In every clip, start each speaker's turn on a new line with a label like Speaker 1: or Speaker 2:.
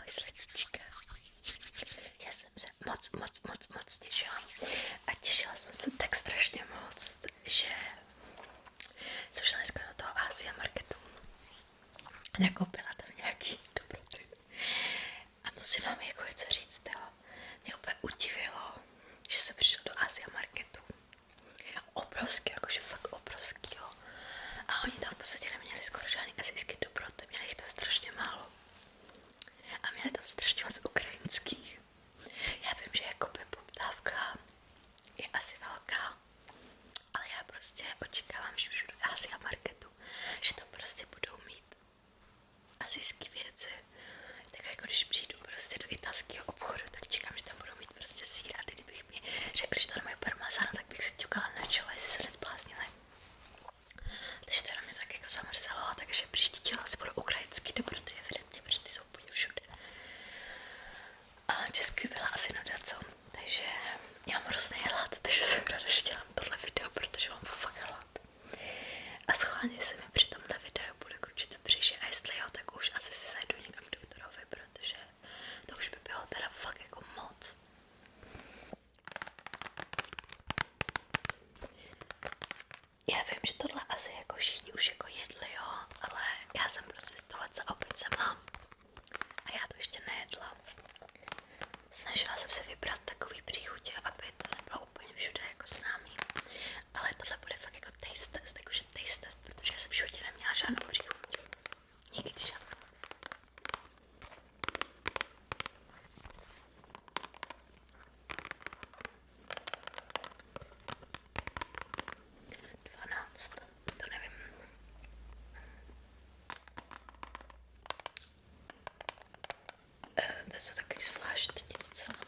Speaker 1: Ahoj sličička. Já jsem se moc těšila. A těšila jsem se tak strašně moc, že jsem šla dneska do toho Asia Marketu. Nakoupila tam nějaký dobroty. A musím vám jako něco říct, jo. Mě úplně udivilo, že jsem přišla do Asia Marketu. Obrovský, jakože fakt obrovský, jo. A oni tam v podstatě neměli skoro žádný asijský dobroty, měli jich tam strašně málo. A měli tam strašně moc ukrajinských. Já vím, že jakoby poptávka je asi velká, ale já prostě očekávám, že přijdu do Asia Marketu, že tam prostě budou mít asijský věci. Tak jako když přijdu prostě do italského obchodu, tak čekám, že tam budou mít prostě sýr. A ty kdybych mi řekli, že to nemají parmezán, tak bych se ťukala na čelo, jestli se nezbláznili. Takže to na mě tak jako zamrzelo, takže příští díl asi budou ukrajinský dobroty, evidentně, protože ty jsou úplně všude. A česky byla asi nuda, co? Takže já mám hrozný hlad, takže jsem ráda, že dělám tohle video, protože mám fakt hlad. A schválně se mi při tomhle videu budu kručit v břiše a jestli jo, tak už asi si zajdu někam k doktorovi, protože to už by bylo teda fakt jako moc. Já vím, že tohle asi jako všichni už jako jedli, jo, ale já jsem prostě 100 let za opicema a já to ještě nejedla. Snažila jsem se vybrat takový příchutě, aby to nebylo úplně všude jako známý. Ale tohle bude fakt jako taste test, jakože taste test, protože já jsem v životě neměla žádnou příchuť. Nikdy žádnou. To nevím. To jsou takový zvláštní docela.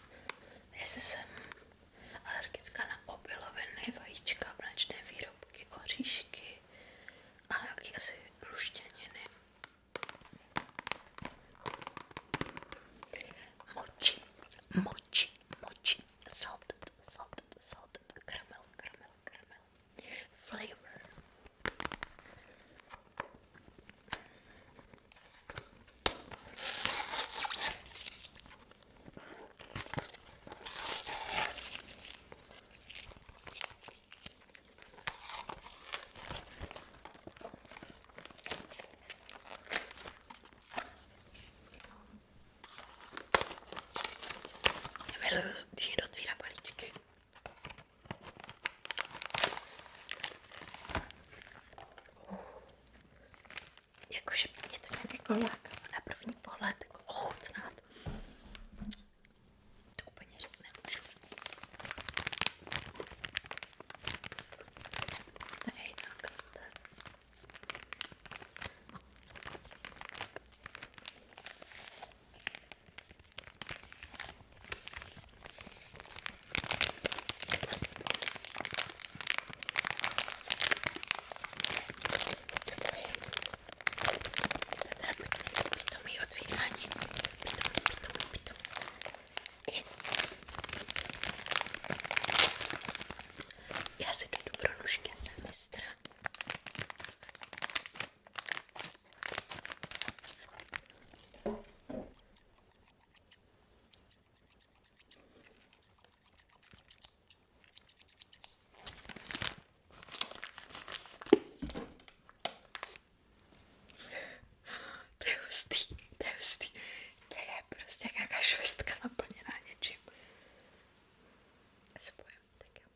Speaker 1: Jestli jsem alergická na obiloviny, vajíčka, mléčné výrobky, oříšky a nějaký asi luštěniny. Moči, salted, karamel, flavor. Já miluju, když někdo otvírá balíčky. Jakože mě to nějak jako láká na první pohled jako ochutnat. To úplně říct nemůžu. Tady tak. Pitomý otvírání. Já si jdu pro nůžky, já jsem mistr. To je hustý. To je prostě nějaká švestka naplněná něčím. Já se bojím, tak jo.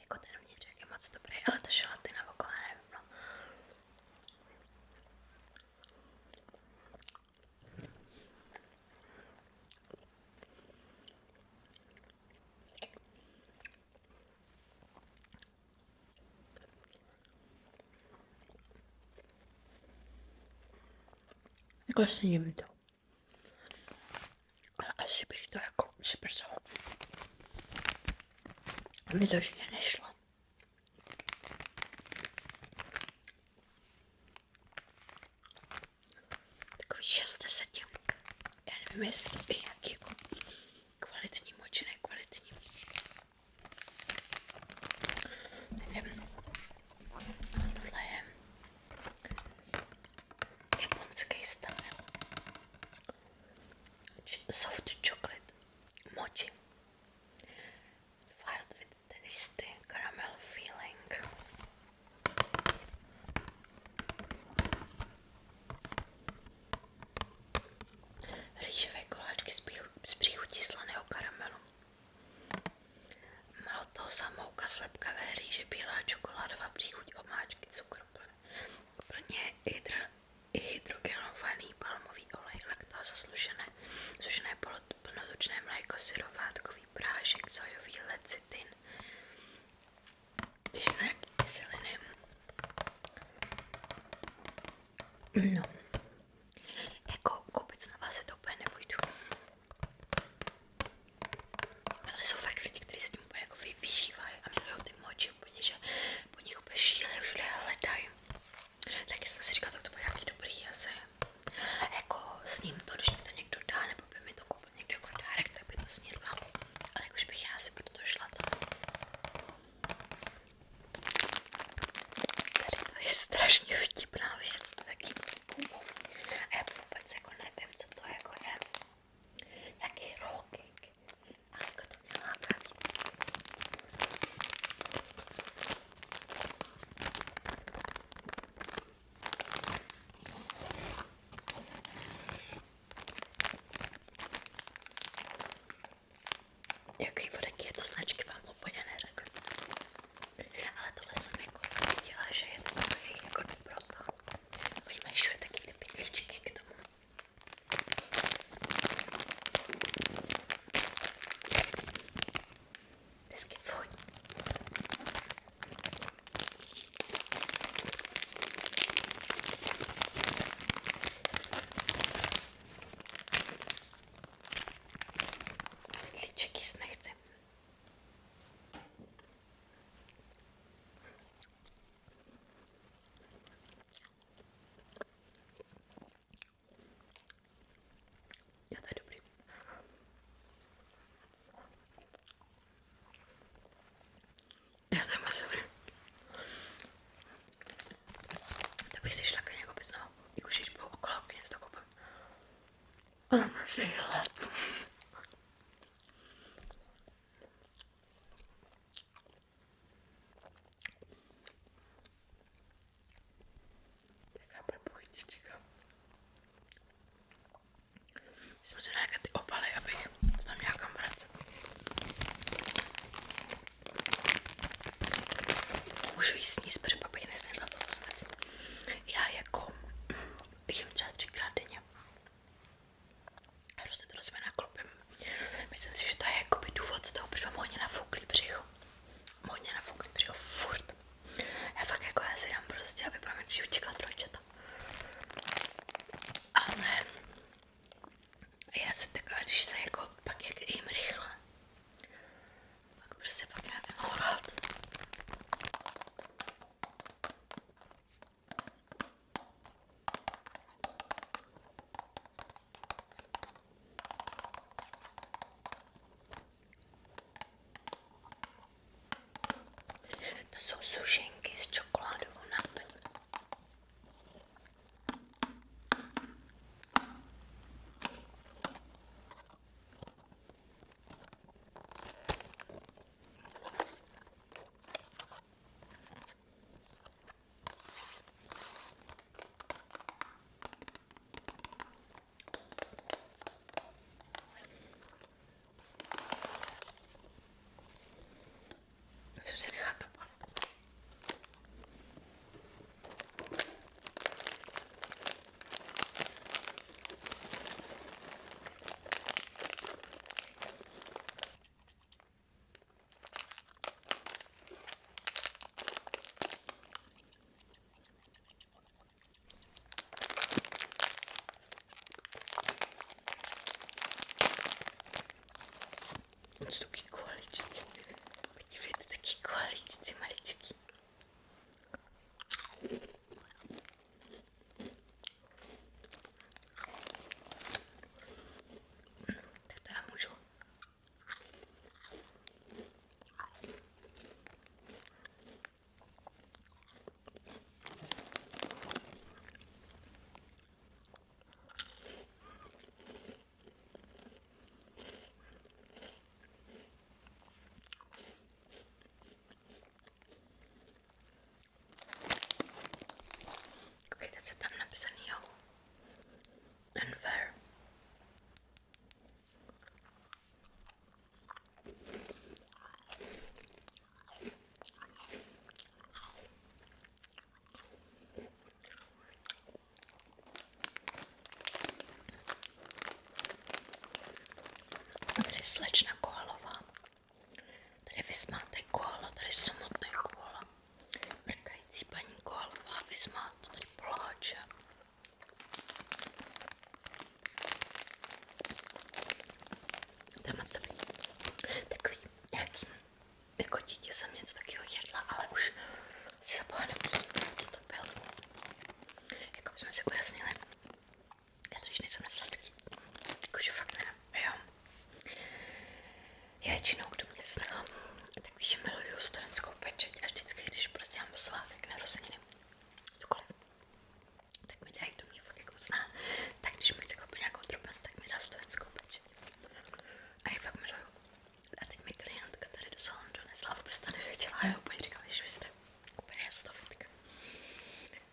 Speaker 1: Jako ten vnitřek je moc dobrý, ale ta želatina okolo nevím, no. Jako sním to. Ale asi bych to jako šprsala. Vyloženě nešlo. Takový 6 10. Já nevím, nevím, jestli je nějaký jako kvalitní moči, nekvalitní. Nevím. Tohle je japonský styl. Soft chocolate mochi. Filled with tasty caramel filling. Rýžové koláčky z příchutí slaného karamelu. Maltóza, mouka, slepkavé rýže, bílá čokoládová příchuť, omáčky, cukr, plně hydrogenovaný palmový olej, laktóza, sušené plnotučné mléko, syrovátkový prášek, sojový lecitin, nějaký kyseliny. No, jako koupit znova si to úplně nepůjdu. Ale jsou fakt lidi, kteří se tím úplně jako vyžívají a milují ty moči úplně, že po nich úplně šílejí, všude hledají. Tak jsem si říkala, tak to bude nějaký dobrý asi. Jako s ním to, když mi to někdo dá, nebo by mi to koupil někdo jako dárek, tak by to snědla. Ale jakož bych já si proto šla tam. Tady to je strašně vtipná věc, to je taky gumový. A já vůbec jako nevím, co to jako je. Nějaký roll cake. Ale jako to mě láká víc. Jaký vodek je to značky vám úplně neřekl. Ale tohle jsem jako viděla, že je to jejich jako proto. Oni mají všude taky ty pytlíčky k tomu. Hezky voní. Pytlíček jíst nechci. Jo, to je dobrý. Já to je moc dobrý. To bych si šla k někoho bez toho. Jakože když budou okolo, když to koupím. Ale musí hled. Taká pepuchtička. Si musím nějaké ty obaly, abych to tam nějakam vracel. Můžu jí sníst, protože pak bych nesnědla to ostatní. Já jako jím třeba 3krát denně. A prostě to rozumím naklopím. Myslím si, že to je jakoby důvod toho, proč mám hodně nafouklý břicho. Hodně nafouklý břicho, furt. Já fakt jako já si dám prostě a vypadám, když utíkala trojčata. Ale já se taková, když se jako pak jak jím rychle, tak prostě pak já nemám rád. To jsou sušenky s čokoládovou náplní. Musím se nechat to palit. To jsou taky koaličci. Podívejte, taky koaličci maličký. slečna koalová. Tady vysmátej koala, tady samotný koala. Mrkající paní koalová, vysmát, tady pláče. To je moc dobrý. Takový nějaký, jako dítě jsem něco takového jedla, ale už si zapoha nemůžu, co to bylo. Jako jsme si ujasnili. Já totiž nejsem nesladký. Jakože fakt ne, jo. Já většinou, kdo mě zná, tak víš, že miluju studentskou pečeť a vždycky, když prostě mám svátek, narozeniny, cokoliv, tak mi dají, kdo mě fakt jako zná, tak když mi chce koupit nějakou drobnost, tak mi dá studentskou pečeť. A já fakt miluju. A teď mi klientka tady do salonu donesla, vůbec to nevěděla a já úplně říkala, že vy jste úplně jasnovitka.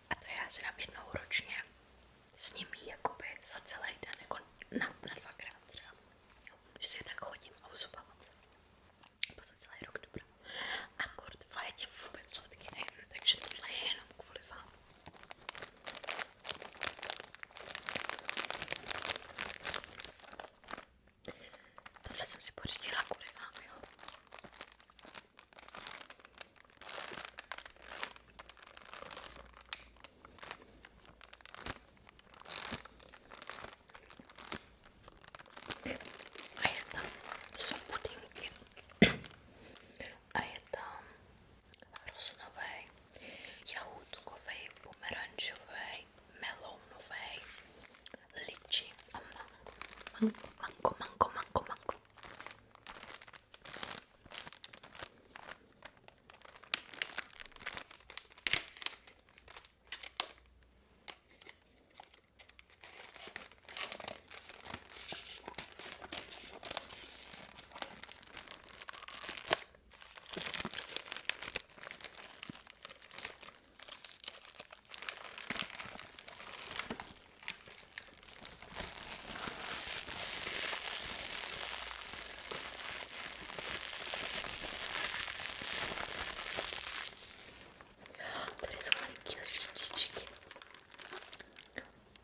Speaker 1: A to já si dám jednou ročně s nimi jakoby za celý den, jako na dvakrát třeba. Jo, že si tak chodím a uzubávám se. Jako za celý rok dobrá. Akord v létě vůbec sladký nejím, takže tohle je jenom kvůli vám. Tohle jsem si pořídila kvůli vám, jo. A je tam jsou pudinky. A je tam hroznovej, jahůdkovej, pomerančovej, melounovej, liči a mango. Mango. Tady jsou malinký lžičky.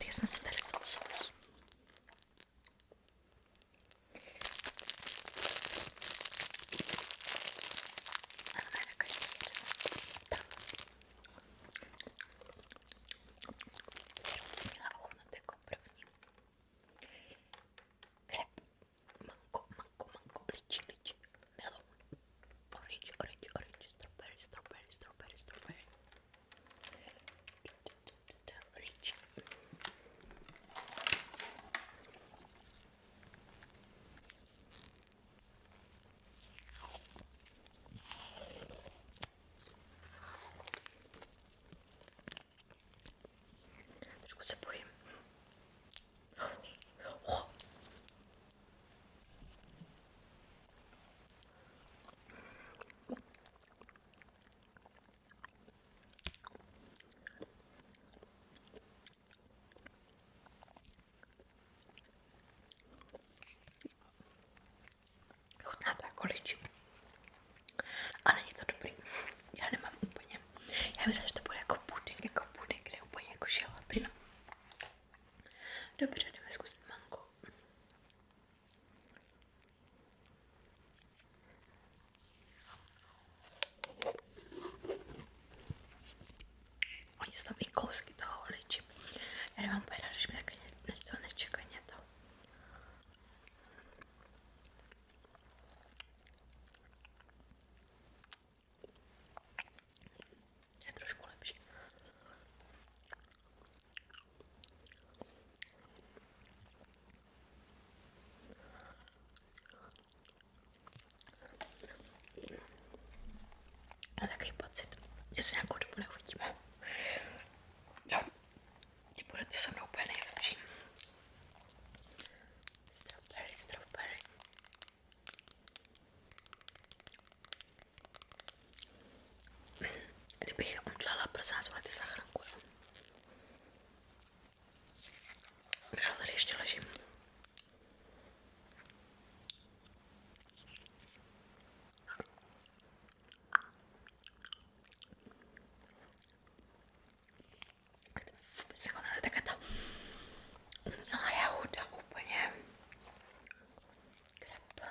Speaker 1: Já jsem si tady vzal svůj. A na každý jeden. Tak. Měla ochutnat jako první. Krep. Mango. Liči. Melon. Orange. Strawberry. Liči. Trošku se bojím. Chutná to jako liči. A není to dobrý. Já nemám úplně. Já myslím, že to bude jako puding, ne úplně jako želatina. Dobře, jdeme zkusit mango. Oni jsou tam i kousky toho liči. Já nemám úplně rád, když mi tak něco nečekaně to. Je trošku lepší. Mám takový pocit, že se nějakou dobu neuvidíme. No, budete se mnou úplně nejlepší. Strawberry. Kdybych omdlela, prosím vás, volejte záchranku. Už tady ještě ležím. Vůbec jako ne, taká ta umělá jahoda úplně. Krep.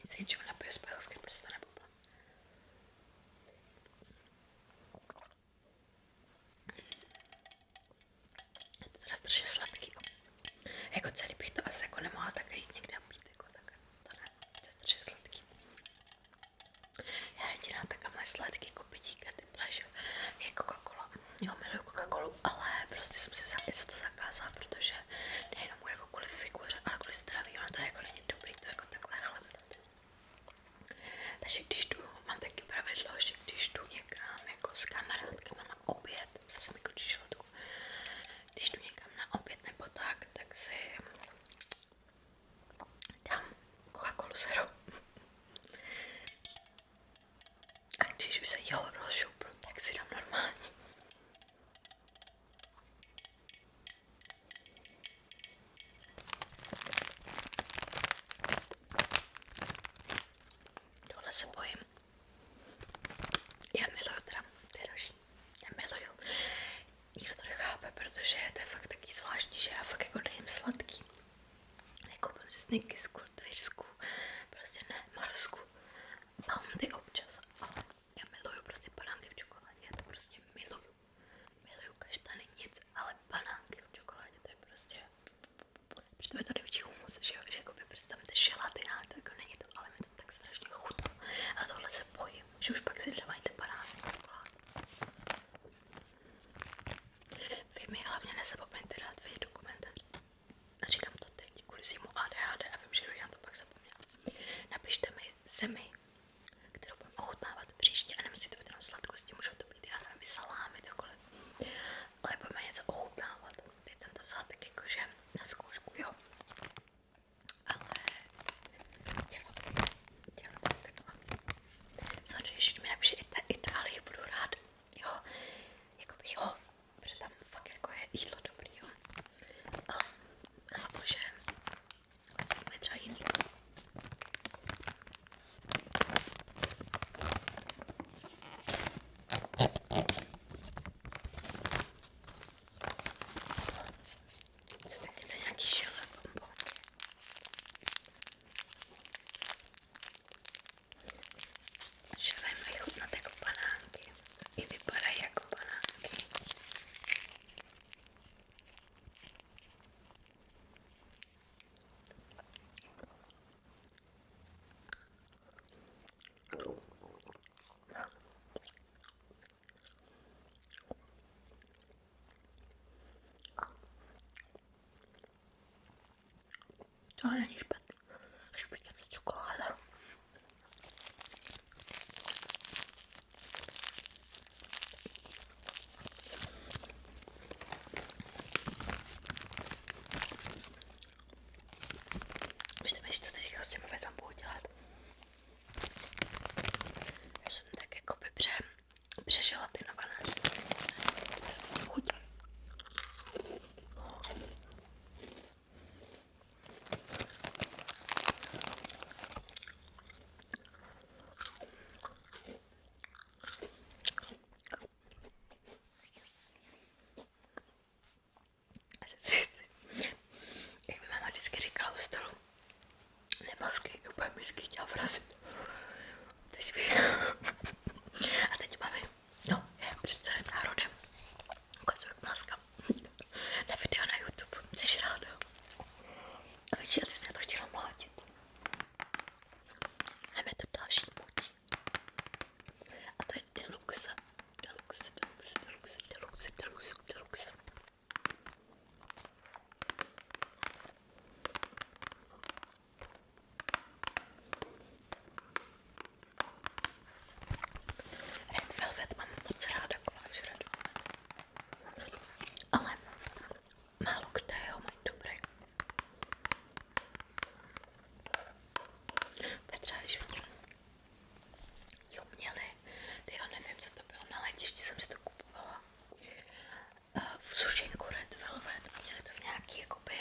Speaker 1: Se něčeho napiju z plechovky, prostě to nepopla. Je to teda strašně sladký. Jako celý bych to asi jako nemohla také jít někde a pít, jako tak. To ne, to je strašně sladký. Já jediná taká moje sladký kopitík a ty pleasure je Coca-Cola. Jo, miluju Coca-Colu, ale prostě jsem si za to zakázala, protože nejenom jako kvůli figuře, ale kvůli zdraví, ono to jako není dobrý, to jako takhle chlemtat. Takže když jdu, mám taky pravidlo, že když jdu někam jako s kamarádkama na oběd, zase mi končí žaludku, když jdu někam na oběd nebo tak si dám Coca-Colu zero. A když už se rozšoupnu, tak si dám normální. Tohle se bojím. Já miluju teda tyroží. Já miluju. Nikdo to nechápe, protože to je fakt taky zvláštní, že já fakt jako nejím sladký. Nekoupím si Snickysku, Twirsku, prostě ne, Marsku. Bounty občas, ale já miluju prostě banánky v čokoládě, já to prostě miluju. Miluju kaštany, nic, ale banánky v čokoládě, to je prostě... Protože to je to největší humus, že jo, že jako by představíte želatina, to jako není to, ale mi to tak strašně chutná. Ale tohle se bojím, že už pak si dávají ty banány v čokoládě. Vy mi hlavně nezapomeňte dát vědět do komentářů. A říkám to teď, kvůli svýmu ADHD a vím, že já to pak zapomněla. Napište mi zemi, kterou budeme ochutnávat příště a nemusí to být jenom sladkosti, můžou to být, já nevím, salámy, cokoliv. Ale budeme něco ochutnávat. Teď jsem to vzala tak jakože na zkoušku, jo. Ale dělám to takhle. Samozřejmě, když mi napíše Itálii, budu rád, jo. Jakoby jo, protože tam fakt jako je jídlo dobrý, jo. Ale chápu, že jsme třeba jiný. Co taky na nějaký šelé bonbonky. Šelé mají chutnat jako banánky. I vypadají jako banánky. Tohle není špatný. Špatný je čokoláda. Myslíte mi, že to teďka s těmi věcmi budu dělat? Já jsem tak jakoby přeželatinovaná, že jsem chuť. Jak mi máma vždycky říkala u stolu, nemaskej, úplně mi chtěla vrazit. A teď máme, no, je před celým národem. Ukazuju, jak maskám. Na video na YouTube, jsi ráda. A víš, já jsem mě to chtěla mlátit. Jdeme do další buď. A to je Deluxe. Red Velvet mám moc ráda, koláč Red Velvet. Ale málo kde ho mají dobrý. Petra, když vidím, jo, měli, tyjo, nevím, co to bylo, na letišti jsem si to kupovala. V sušenku Red Velvet a měli to v nějaký jakoby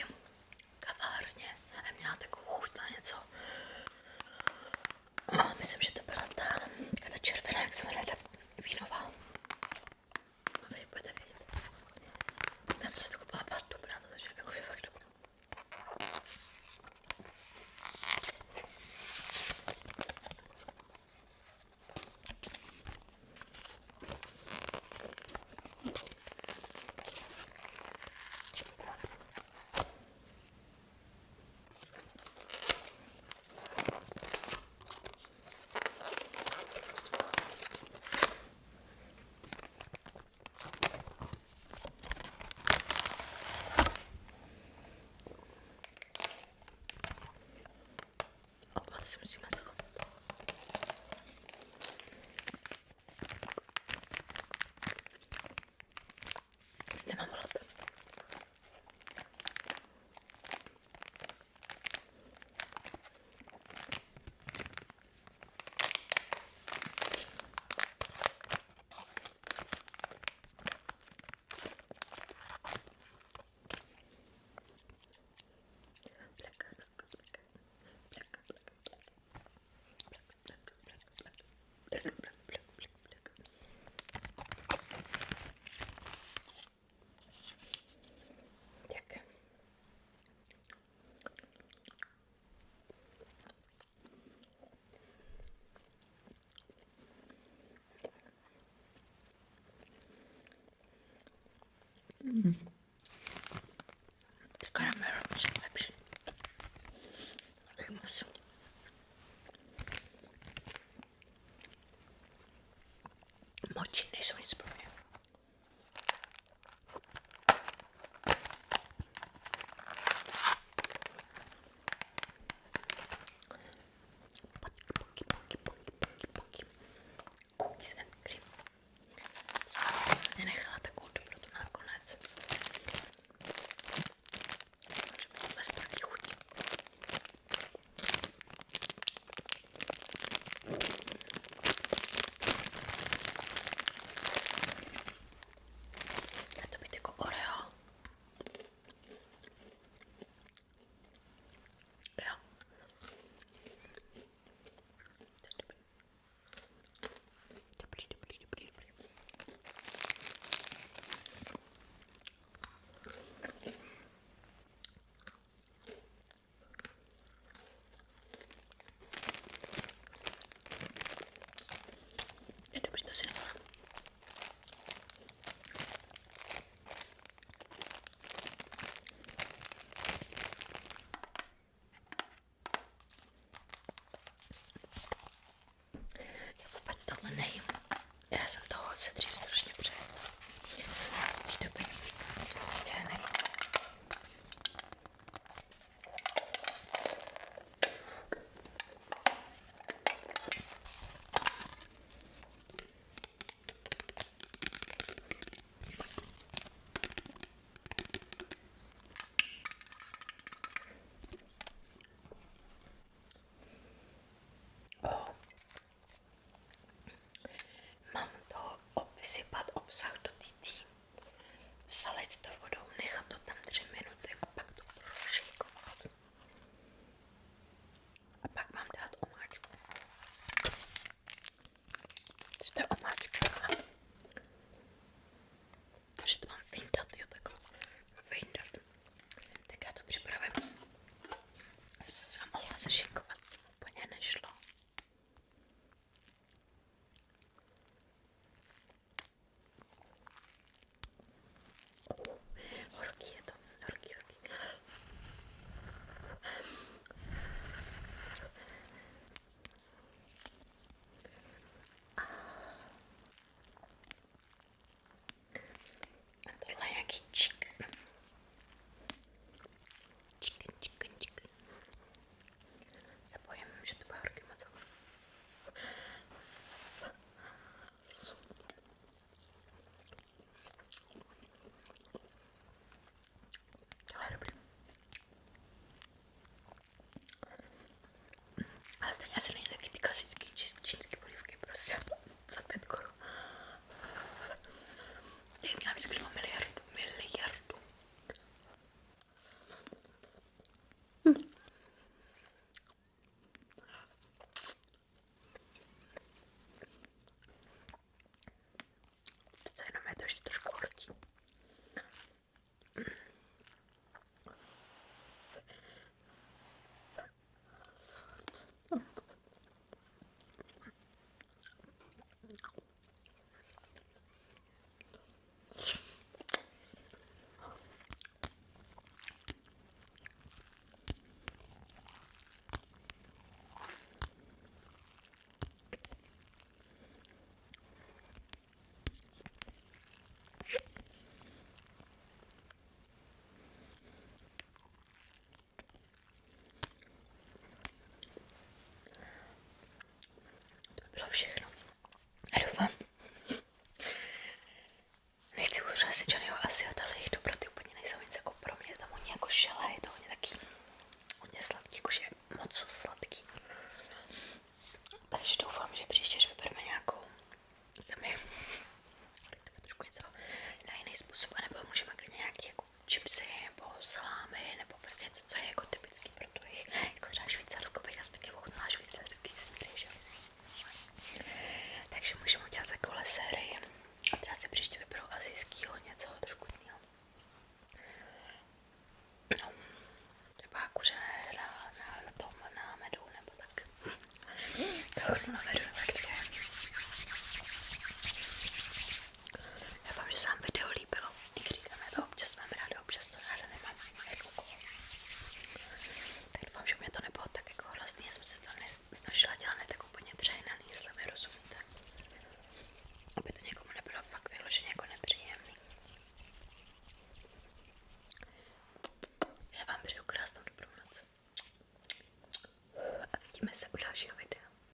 Speaker 1: kavárně a měla takovou chuť na něco. Myslím, že to byla ta červená, jak se jmenuje, ta vínová. A vy budete vědět. Tam jsem si to kupovala, byla dobrá, protože jako je fakt dobrá. musíme schovat. Nemám hlad. Karamel je lepší. Maso. Moči nejsou nic pro mě. Cookies and cream. Jsem nenechala takovou dobrotu nakonec. Bez taky chutí. Dá to být jako Oreo. Jo. Dobrý. Je dobrý, to si nevolám. Já vůbec tohle nejím. Já jsem toho se dřív strašně přejela. Teď dobrý, prostě nejím. Mám to vysypat obsah do té zalit to vodou, nechat to tam 3 minuty a pak to prošikovat. A pak mám dát omáčku. To je omáčka. Že to mám vyndat, jo takhle. Vyndat. Tak já to připravím. Zase jsem mohla zašinkovat, s tím úplně nešlo. Horký je to, horký. A tohle je nějaký chicken. Chicken. Se bojím, že to bude horký moc. Tohle je dobrý. Ale stejně asi není taky ty klasický čínský polívky, prostě za 5 korun. Jak měla vždycky miliardu. Přece jenom je to ještě trošku horký. bylo všechno. A doufám, nechci už asi Johnnyho asi, ale jejich dobroty úplně nejsou nic jako pro mě, tam hodně jako šelé, je to hodně taký, hodně sladký, jakože moc sladký. Takže doufám, že příště, až vybereme nějakou zemi, trošku něco na jiný způsob, anebo můžeme klidně nějaký jako chipsy, nebo salámy, nebo prostě něco, co je jako typický pro tu jejich, jako třeba Švýcarsko, bych asi taky ochutnala švýcarský sýry, že? Takže můžeme udělat takovou sérii a třeba si příště vyberou asijskýho něco trošku jiného. No, třeba kuře na tom, na medu, nebo tak. Kachnu na medu